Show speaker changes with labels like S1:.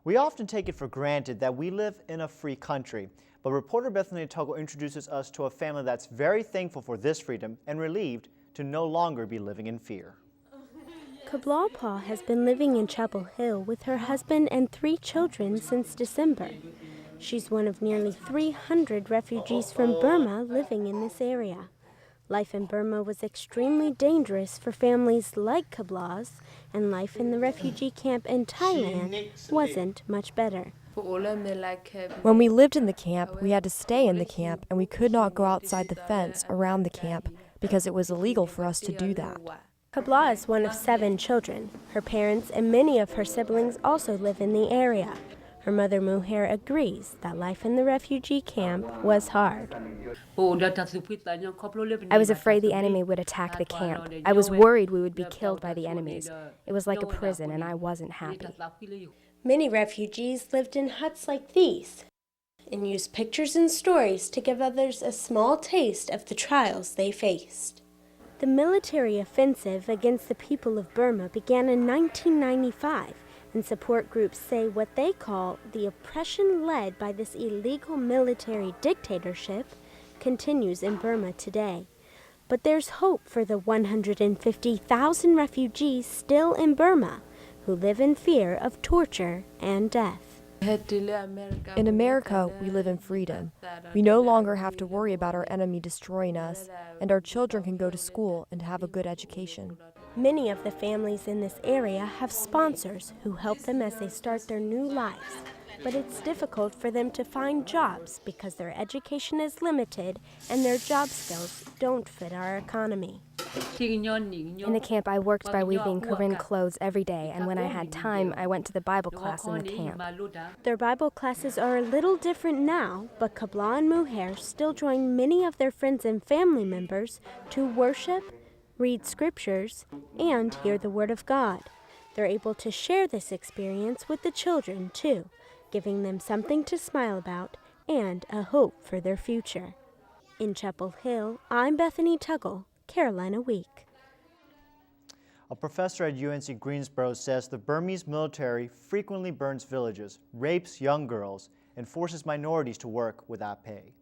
S1: We often take it for granted that we live in a free country, but reporter Bethany Tuggle introduces us to a family that's very thankful for this freedom and relieved to no longer be living in fear.
S2: Kablalpa has been living in Chapel Hill with her husband and 3 children since December. She's one of nearly 300 refugees from Burma living in this area. Life in Burma was extremely dangerous for families like Kabla's, and life in the refugee camp in Thailand wasn't much better.
S3: When we lived in the camp, we had to stay in the camp, and we could not go outside the fence around the camp because it was illegal for us to do that.
S2: Kabla is one of 7 children. Her parents and many of her siblings also live in the area. Her mother Muher agrees that life in the refugee camp was hard.
S4: I was afraid the enemy would attack the camp. I was worried we would be killed by the enemies. It was like a prison, and I wasn't happy.
S2: Many refugees lived in huts like these and used pictures and stories to give others a small taste of the trials they faced. The military offensive against the people of Burma began in 1995, and support groups say what they call the oppression led by this illegal military dictatorship continues in Burma today. But there's hope for the 150,000 refugees still in Burma who live in fear of torture and death.
S3: In America, we live in freedom. We no longer have to worry about our enemy destroying us, and our children can go to school and have a good education.
S2: Many of the families in this area have sponsors who help them as they start their new lives. But it's difficult for them to find jobs because their education is limited and their job skills don't fit our economy.
S4: In the camp, I worked by weaving Korean clothes every day, and when I had time, I went to the Bible class in the camp.
S2: Their Bible classes are a little different now, but Kabla and Muher still join many of their friends and family members to worship, read scriptures, and hear the Word of God. They're able to share this experience with the children, too, giving them something to smile about and a hope for their future. In Chapel Hill, I'm Bethany Tuggle, Carolina Week.
S1: A professor at UNC Greensboro says the Burmese military frequently burns villages, rapes young girls, and forces minorities to work without pay.